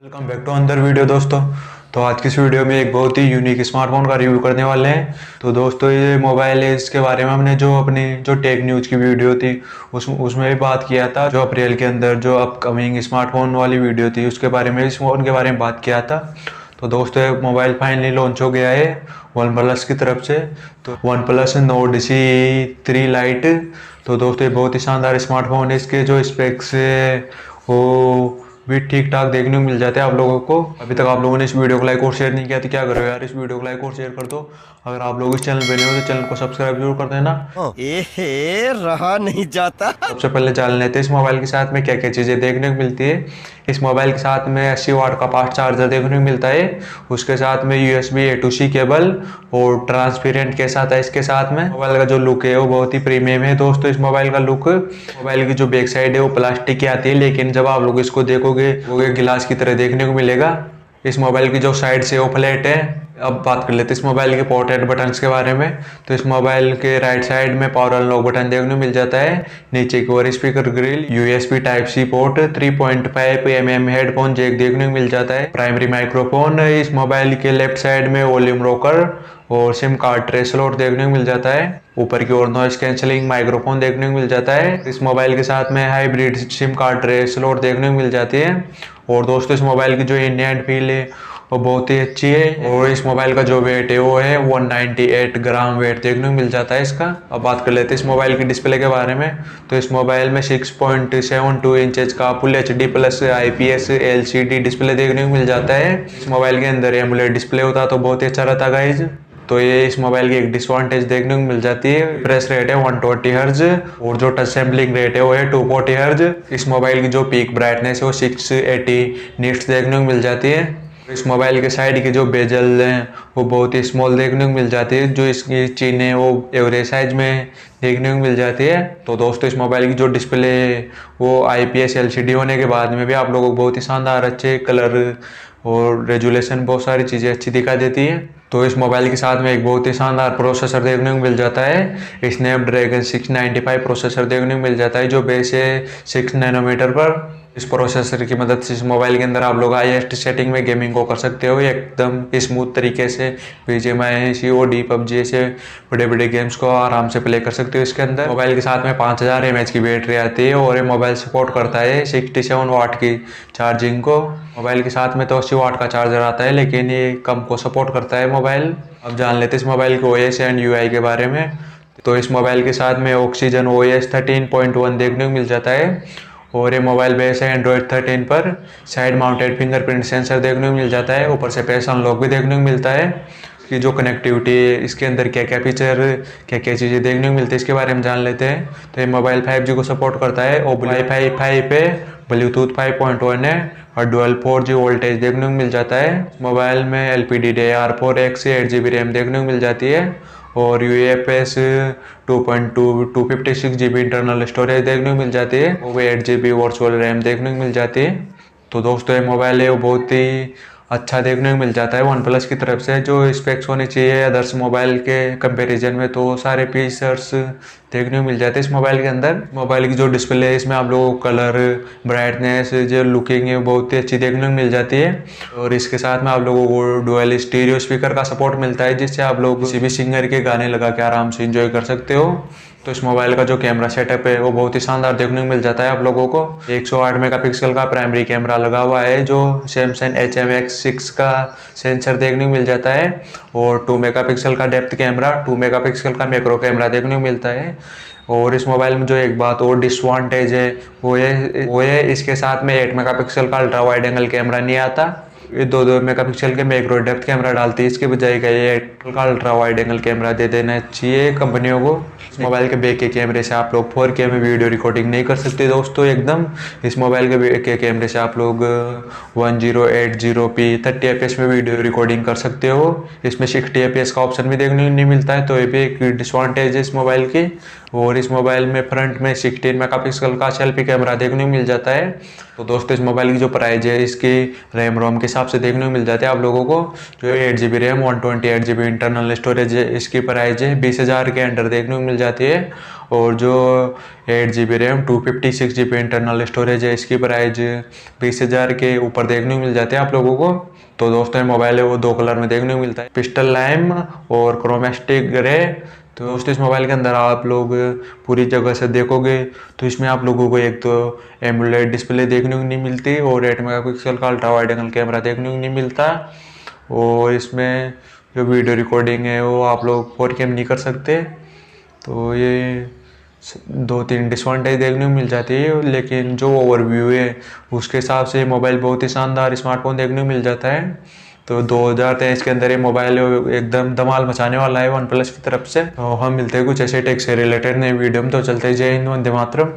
Welcome back to अंदर video दोस्तों। तो आज की इस वीडियो में एक बहुत ही यूनिक स्मार्टफोन का रिव्यू करने वाले हैं। तो दोस्तों ये मोबाइल है, इसके बारे में हमने जो अपनी टेक न्यूज़ की वीडियो थी उसमें भी बात किया था। जो अप्रैल के अंदर जो अपकमिंग स्मार्टफोन वाली वीडियो थी उसके बारे में, इस फ़ोन के बारे में बात किया था। तो दोस्तों ये मोबाइल फाइनली लॉन्च हो गया है वन प्लस की तरफ से। तो one plus note C3 light. तो दोस्तों ये बहुत ही शानदार स्मार्टफोन है। इसके जो स्पेक्स है वो भी ठीक ठाक देखने को मिल जाते हैं आप लोगों को। अभी तक आप लोगों ने इस वीडियो को लाइक और शेयर नहीं किया तो क्या करो यार, इस वीडियो को लाइक और शेयर कर दो। अगर आप लोग इस चैनल पे नए हो तो चैनल को सब्सक्राइब जरूर कर देना। रहा नहीं जाता। सबसे पहले जान लेते हैं इस मोबाइल के साथ में क्या क्या चीज़ें देखने को मिलती है। इस मोबाइल के साथ में 80 वाट का फास्ट चार्जर देखने को मिलता है। उसके साथ में USB A to C cable और ट्रांसपेरेंट के साथ है। इसके साथ में मोबाइल का जो लुक है वो बहुत ही प्रीमियम है दोस्तों। इस मोबाइल का लुक, मोबाइल की जो बैक साइड है वो प्लास्टिक की आती है, लेकिन जब आप लोग इसको देखोगे वो एक गिलास की तरह देखने को मिलेगा। इस मोबाइल की जो साइड से वो फ्लैट है। अब बात कर लेते हैं इस मोबाइल के पोर्ट्रेट बटन्स के बारे में। तो इस मोबाइल के राइट साइड में पावर अनलॉक बटन देखने को मिल जाता है। नीचे की ओर speaker grill, USB Type-C port, 3.5 mm headphone jack देखने को मिल जाता है। प्राइमरी माइक्रोफोन इस मोबाइल के लेफ्ट साइड में, वॉल्यूम रोकर और सिम कार्ड ट्रे स्लॉट देखने को मिल जाता है। ऊपर की ओर नॉइस कैंसलिंग माइक्रोफोन देखने को मिल जाता है। इस मोबाइल के साथ में hybrid SIM card tray slot देखने को मिल जाती है। और दोस्तों इस मोबाइल की जो इन हैंड फील है वो बहुत ही अच्छी है। और इस मोबाइल का जो वेट है वो है 198 ग्राम वेट देखने को मिल जाता है इसका। अब बात कर लेते हैं इस मोबाइल की डिस्प्ले के बारे में। तो इस मोबाइल में 6.72 इंचेस का full HD plus IPS LCD display देखने को मिल जाता है। इस मोबाइल के अंदर एमोलेड डिस्प्ले होता तो बहुत ही अच्छा रहता गाइज। तो ये इस मोबाइल की एक डिसवांटेज देखने को मिल जाती है। रिफ्रेश रेट है 120 हर्ज और जो टच सैम्पलिंग रेट है वो है 240 हर्ज। इस मोबाइल की जो पीक ब्राइटनेस है वो 680 निट्स देखने को मिल जाती है। इस मोबाइल के साइड की जो बेजल हैं वो बहुत ही स्मॉल देखने को मिल जाती है। जो इसकी चीन है वो एवरेज साइज में देखने को मिल जाती है। तो दोस्तों इस मोबाइल की जो डिस्प्ले है वो IPS LCD होने के बाद में भी आप लोगों को बहुत ही शानदार अच्छे कलर और रेजुलेशन, बहुत सारी चीज़ें अच्छी दिखा देती है। तो इस मोबाइल के साथ में एक बहुत ही शानदार प्रोसेसर देखने को मिल जाता है। स्नैपड्रैगन 695 प्रोसेसर देखने को मिल जाता है जो बेस है 6 नैनोमीटर पर। इस प्रोसेसर की मदद से इस मोबाइल के अंदर आप लोग हाईएस्ट सेटिंग में गेमिंग को कर सकते हो एकदम स्मूथ तरीके से। BGMI, COD, PUBG ऐसे बड़े बड़े गेम्स को आराम से प्ले कर सकते हो इसके अंदर। मोबाइल के साथ में 5000 mAh की बैटरी आती है और ये मोबाइल सपोर्ट करता है 67 वाट की चार्जिंग को। मोबाइल के साथ में तो 80 वाट का चार्जर आता है, लेकिन ये कम को सपोर्ट करता है मोबाइल। अब जान लेते हैं इस मोबाइल के OS एंड UI के बारे में। तो इस मोबाइल के साथ में Oxygen OS 13.1 देखने को मिल जाता है और ये मोबाइल बेस है Android 13 पर। साइड माउंटेड फिंगरप्रिंट सेंसर देखने को मिल जाता है। ऊपर से फेस अनलॉक भी देखने को मिलता है। इसकी जो कनेक्टिविटी है, इसके अंदर क्या क्या फीचर, क्या क्या चीज़ें देखने को मिलती है इसके बारे में जान लेते हैं। तो ये मोबाइल 5G को सपोर्ट करता है और वाईफाई 5 पे, ब्लूटूथ 5.1 है और डुअल 4G वोल्टेज देखने को मिल जाता है। मोबाइल में LPDDR4X से 8GB रैम देखने को मिल जाती है और UFS 2.2 256 GB इंटरनल स्टोरेज देखने को मिल जाती है। वो 8GB वर्चुअल रैम देखने को मिल जाती है। तो दोस्तों ये मोबाइल है वो बहुत ही अच्छा देखने को मिल जाता है वन प्लस की तरफ से। जो स्पेक्स होने चाहिए अदर्स मोबाइल के कंपैरिजन में, तो सारे फीचर्स देखने को मिल जाते हैं इस मोबाइल के अंदर। मोबाइल की जो डिस्प्ले है इसमें आप लोगों को कलर, ब्राइटनेस, जो लुकिंग है बहुत ही अच्छी देखने को मिल जाती है। और इसके साथ में आप लोगों को डुअल स्टीरियो स्पीकर का सपोर्ट मिलता है, जिससे आप लोग किसी भी सिंगर के गाने लगा के आराम से इंजॉय कर सकते हो। तो इस मोबाइल का जो कैमरा सेटअप है वो बहुत ही शानदार देखने को मिल जाता है आप लोगों को। 108 मेगापिक्सल का प्राइमरी कैमरा लगा हुआ है जो सैमसंग HMX6 का सेंसर देखने को मिल जाता है और 2 मेगापिक्सल का डेप्थ कैमरा, 2 मेगापिक्सल का मैक्रो कैमरा देखने को मिलता है। और इस मोबाइल में जो एक बात और डिसवांटेज है वो है इसके साथ में 8 मेगापिक्सल का अल्ट्रा वाइड एंगल कैमरा नहीं आता। ये 2 मेगापिक्सल के मैक्रो डेप्थ कैमरा डालती है, इसके बजाय का ये का अल्ट्रा वाइड एंगल कैमरा दे देना चाहिए कंपनियों को। इस मोबाइल के बैक के कैमरे से आप लोग 4K में वीडियो रिकॉर्डिंग नहीं कर सकते दोस्तों एकदम। इस मोबाइल के बैक के कैमरे से आप लोग 1080p 30 fps में वीडियो रिकॉर्डिंग कर सकते हो। इसमें 60 fps का ऑप्शन भी देखने को नहीं मिलता है, तो ये भी एक डिसवांटेज है इस मोबाइल की। और इस मोबाइल में फ्रंट में 16 मेगापिक्सल का सेल्फी कैमरा देखने को मिल जाता है। तो दोस्तों इस मोबाइल की जो प्राइस है इसकी रैम रोम के हिसाब से देखने को मिल जाता है आप लोगों को। जो 8 GB RAM 128 GB internal storage है इसकी प्राइस है 20,000 के अंडर देखने को मिल जाती है। और जो 8 GB RAM 256 GB internal storage है इसकी प्राइस 20,000 के ऊपर देखने को मिल जाते हैं आप लोगों को। तो दोस्तों ये मोबाइल है वो 2 कलर में देखने को मिलता है, पिस्टल लाइम और क्रोमेस्टिक ग्रे। तो दोस्तों इस मोबाइल के अंदर आप लोग पूरी जगह से देखोगे तो इसमें आप लोगों को एक तो एमोलेड डिस्प्ले देखने को नहीं मिलती और 8 मेगापिक्सल का अल्ट्रा वाइड एंगल कैमरा देखने को नहीं मिलता। और इसमें जो वीडियो रिकॉर्डिंग है वो आप लोग 4K में नहीं कर सकते। तो ये 2-3 डिसएडवांटेज देखने को मिल जाती है, लेकिन जो ओवरव्यू है उसके हिसाब से मोबाइल बहुत ही शानदार स्मार्टफोन देखने को मिल जाता है। तो 2023 के अंदर ये मोबाइल एकदम धमाल मचाने वाला है वन प्लस की तरफ से। तो हम मिलते हैं कुछ ऐसे टेक से रिलेटेड नए वीडियो में। तो चलते हैं, जय हिंद, वंदे मातरम।